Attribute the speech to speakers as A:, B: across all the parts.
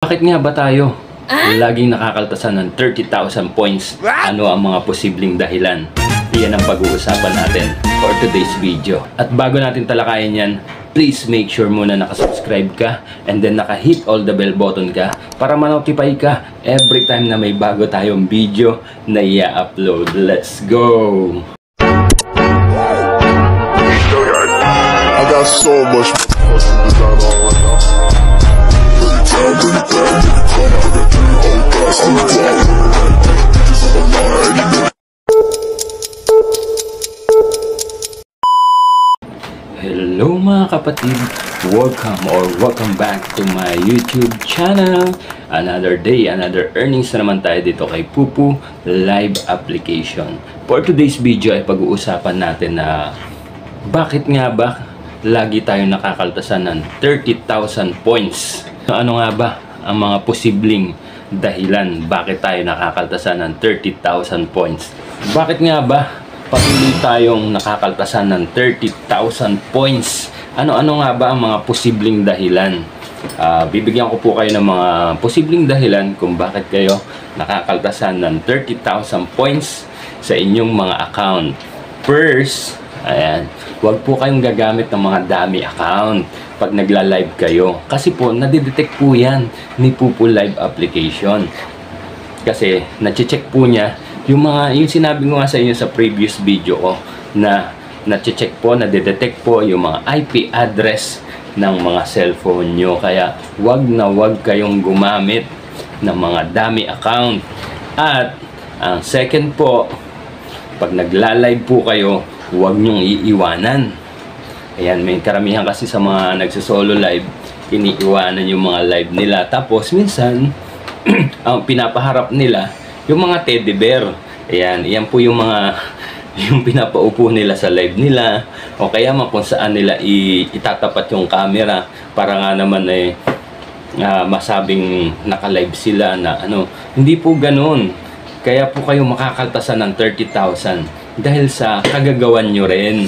A: Bakit nga ba tayo laging nakakaltasan ng 30,000 points? Ano ang mga posibleng dahilan? Iyan ang pag-uusapan natin for today's video. At bago natin talakayin yan, please make sure muna nakasubscribe ka and then naka-hit all the bell button ka para ma-notify ka every time na may bago tayong video na i-upload. Let's go!
B: I got so much design on right now.
A: Hello mga kapatid! Welcome back to my YouTube channel. Another day, another earnings na naman tayo dito kay Pupu Live Application. For today's video ay pag-uusapan natin na bakit nga ba lagi tayo nakakaltasan ng 30,000 points. Ano nga ba ang mga posibleng dahilan bakit tayo nakakaltasan ng 30,000 points? Bakit nga ba patuloy tayong nakakaltasan ng 30,000 points? Ano nga ba ang mga posibleng dahilan? Bibigyan ko po kayo ng mga posibleng dahilan kung bakit kayo nakakaltasan ng 30,000 points sa inyong mga account. First, ayan, huwag po kayong gagamit ng mga dami account pag nagla-live kayo. Kasi po, nadidetect po yan ni Pupu Live Application. Kasi, na-check po niya yung sinabi ko nga sa inyo sa previous video ko na na-check po, nadidetect po yung mga IP address ng mga cellphone nyo. Kaya, huwag na huwag kayong gumamit ng mga dami account. At, ang second po, pag nagla-live po kayo, huwag nyong iiwanan. Ayan, may karamihan kasi sa mga nagsosolo live, iniiwanan yung mga live nila. Tapos, minsan, ang pinapaharap nila, yung mga teddy bear. Ayan, yan po yung mga yung pinapaupo nila sa live nila. O kaya kung saan nila itatapat yung camera para nga naman masabing naka-live sila na ano. Hindi po ganun. Kaya po kayo makakaltasan ng 30,000. Dahil sa kagagawan nyo rin,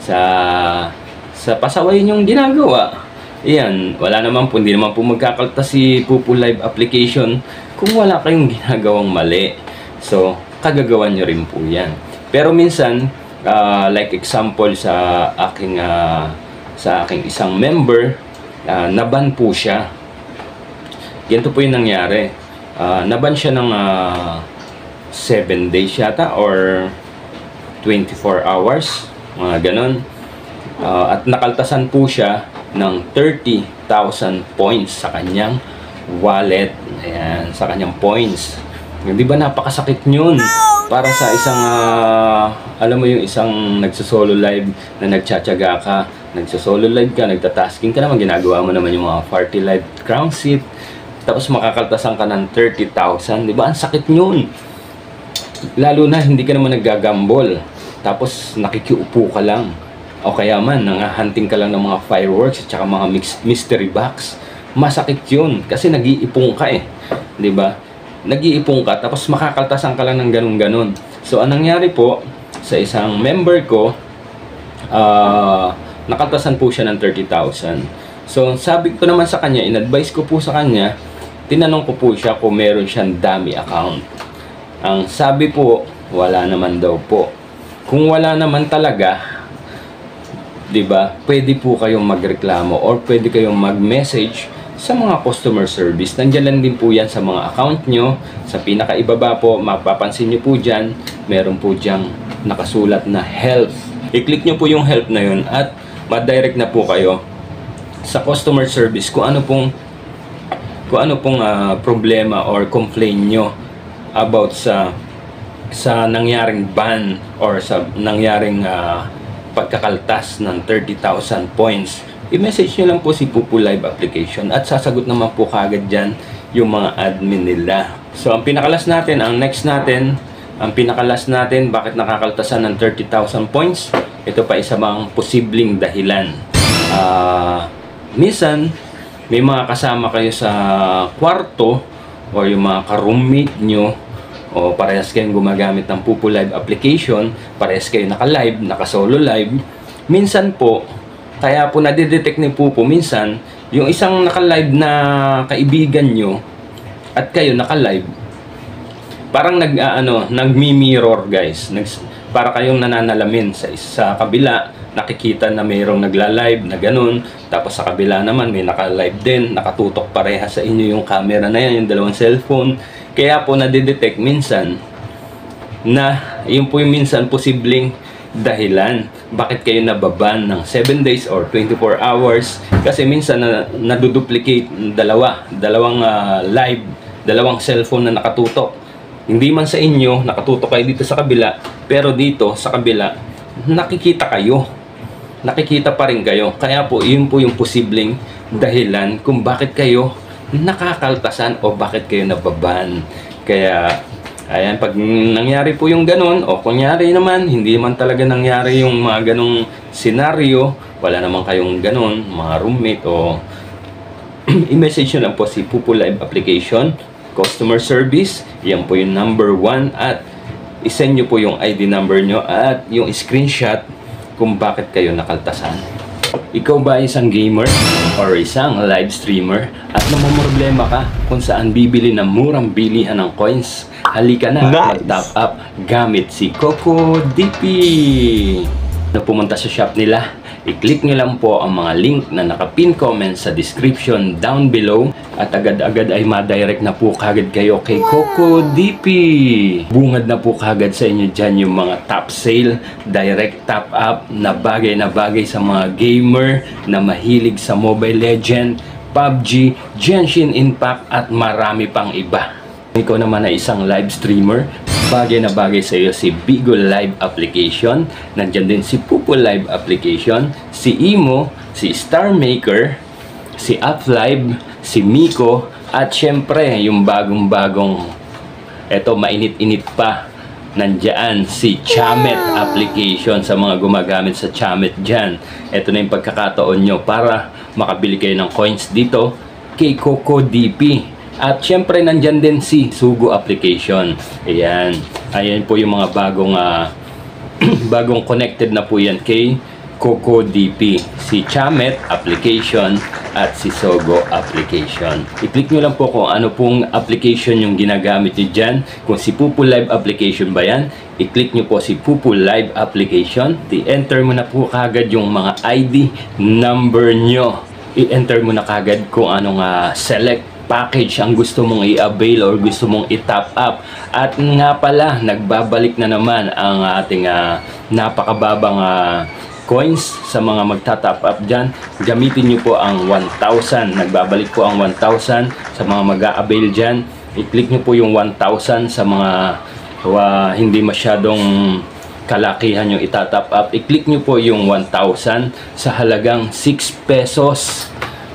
A: sa pasaway nyong ginagawa. Iyan, wala naman po, hindi naman po magkakaltas si Pupu Live Application kung wala kayong ginagawang mali. So, kagagawan nyo rin po yan. Pero minsan, like example sa aking isang member, naban po siya. Ganito po yung nangyari. Naban siya ng 7 days yata or 24 hours, mga ganon. At nakaltasan po siya ng 30,000 points sa kanyang wallet. Ayan, sa kanyang points. Di ba napakasakit yun? Para sa isang, alam mo yung isang nagsosolo live na nagtsatsaga ka, nagsosolo live ka, nagtatasking ka naman, ginagawa mo naman yung mga party live crown seat, tapos makakaltasan ka ng 30,000. Di ba? Ang sakit yun. Lalo na hindi ka naman naggagambol. Tapos nakikiupo ka lang. O kaya man, nanghahunting ka lang ng mga fireworks at saka mga mystery box. Masakit yun. Kasi nag-iipong ka eh. Diba? Nag-iipong ka, tapos makakaltasan ka lang ng ganun-ganun. So, anong nangyari po, sa isang member ko, nakaltasan po siya ng 30,000. So, sabi ko naman sa kanya, in-advise ko po sa kanya, tinanong ko po siya kung meron siyang dummy account. Ang sabi po, wala naman daw po. Kung wala naman talaga, 'di ba? Pwede po kayong magreklamo or pwede kayong mag-message sa mga customer service. Nandiyan lang din po 'yan sa mga account nyo. Sa pinakaibaba po, mapapansin niyo po diyan, meron po diyang nakasulat na help. I-click niyo po yung help na 'yon at ma-direct na po kayo sa customer service kung ano pong problema or complaint nyo about sa nangyaring ban or sa nangyaring pagkakaltas ng 30,000 points. I-message nyo lang po si Pupu Live Application at sasagot naman po kagad dyan yung mga admin nila. So, ang pinakalas natin, bakit nakakaltasan ng 30,000 points? Ito pa isa bang posibleng dahilan. Minsan, may mga kasama kayo sa kwarto or yung mga ka-roommate nyo o parehas kayong gumagamit ng Pupu Live Application, parehas kayo naka-live, naka-solo live. Minsan po, kaya po nadidetect ni Pupu, minsan, yung isang naka-live na kaibigan nyo at kayo naka-live, parang nagmi-mirror guys. Para kayong nananalamin sa kabila, nakikita na mayroong nagla-live na ganun, tapos sa kabila naman may naka-live din, nakatutok pareha sa inyo yung camera na yan, yung dalawang cellphone. Kaya po nadidetect minsan na yun po yung minsan posibleng dahilan bakit kayo nababan ng 7 days or 24 hours, kasi minsan naduduplicate dalawang live, dalawang cellphone na nakatutok. Hindi man sa inyo, nakatutok kayo dito sa kabila, pero dito sa kabila nakikita pa rin kayo. Kaya po yun po yung posibleng dahilan kung bakit kayo nakakaltasan o bakit kayo nababan. Kaya ayan, pag nangyari po yung ganun, o kunyari naman, hindi man talaga nangyari yung mga ganung senaryo, wala naman kayong ganun, mga roommate, o i-message nyo lang po si Pupu Live Application, Customer Service, yan po yung number 1, at isend nyo po yung ID number nyo at yung screenshot kung bakit kayo nakaltasan. Ikaw ba isang gamer or isang live streamer at namumroblema ka kung saan bibili ng murang bilihan ng coins? Halika na, mag-top up gamit si CocoDP. Na pumunta sa shop nila, i-click nyo lang po ang mga link na nakapin comment sa description down below at agad-agad ay ma-direct na po kagad kayo kay CocoDP. Bungad na po kagad sa inyo dyan yung mga top sale, direct top up na bagay sa mga gamer na mahilig sa Mobile Legend, PUBG, Genshin Impact at marami pang iba. Ikaw naman ay isang live streamer, bagay na bagay sa iyo si Bigo Live Application. Nandyan din si Pupu Live Application, si Imo, si Star Maker, si UpLive, si Miko, at syempre yung bagong-bagong, eto mainit-init pa, nandyan si Chamet Application. Sa mga gumagamit sa Chamet dyan, eto na yung pagkakataon nyo para makabili kayo ng coins dito kay CocoDP. At syempre nandyan din si Sugo Application. Ayan po yung mga bagong connected na po yan kay CocoDP, si Chamet Application at si Sugo Application. I-click nyo lang po kung ano pong application yung ginagamit nyo dyan. Kung si Pupu Live Application ba yan, i-click nyo po si Pupu Live Application. I-enter mo na po kagad yung mga ID number nyo. I-enter mo na kagad kung anong select package ang gusto mong i-avail or gusto mong i-top up. At nga pala, nagbabalik na naman ang ating napakababang coins sa mga magta-top up dyan. Gamitin nyo po ang 1,000. Nagbabalik po ang 1,000 sa mga mag-a-avail dyan. I-click nyo po yung 1,000 sa mga hindi masyadong kalakihan yung itatop up. I-click nyo po yung 1,000 sa halagang 6 pesos.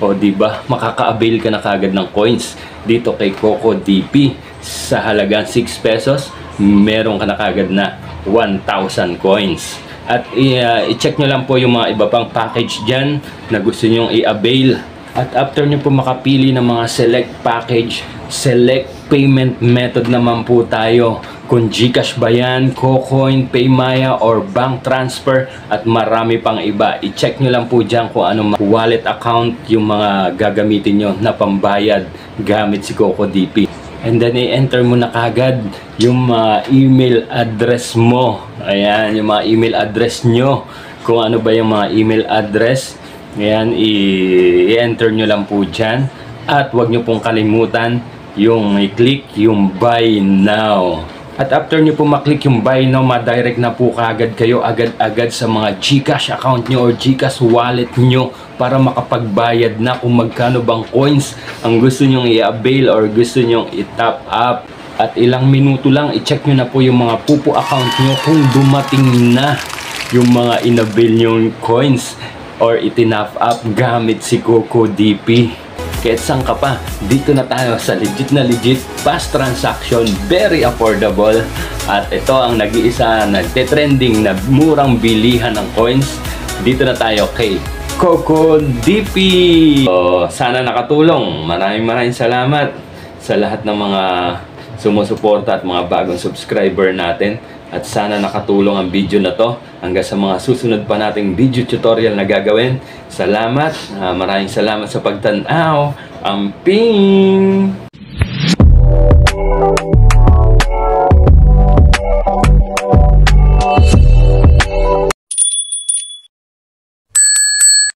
A: O diba, makaka-avail ka na kagad ng coins dito kay CocoDP. Sa halagang 6 pesos, meron ka na kagad na 1,000 coins. At i-check nyo lang po yung mga iba pang package dyan na gusto nyong i-avail. At after nyo po makapili ng mga select package, select payment method naman po tayo. Kung GCash ba yan, Cocoin, Paymaya, or bank transfer, at marami pang iba. I-check nyo lang po dyan kung anong wallet account yung mga gagamitin nyo na pambayad gamit si CocoDP. And then i-enter mo na kagad yung email address mo. Ayan, yung mga email address nyo. Kung ano ba yung mga email address, ayan, i-enter nyo lang po dyan. At huwag nyo pong kalimutan yung i-click yung buy now. At after nyo po maklik yung buy now, ma-direct na po kagad kayo agad-agad sa mga GCash account nyo or GCash wallet nyo para makapagbayad na kung magkano bang coins ang gusto nyong i-avail or gusto nyong i-top up. At ilang minuto lang, i-check nyo na po yung mga Pupu account nyo kung dumating na yung mga in-avail nyong coins or itinop up gamit si CocoDP. Kahit saan ka pa, dito na tayo sa legit na legit, fast transaction, very affordable. At ito ang nag-iisa, nagte-trending na murang bilihan ng coins. Dito na tayo kay CocoDP. So, sana nakatulong. Maraming salamat sa lahat ng mga sumusuporta at mga bagong subscriber natin. At sana nakatulong ang video na to hanggang sa mga susunod pa nating video tutorial na gagawin. Salamat, maraming salamat sa pagtanaw. Amping!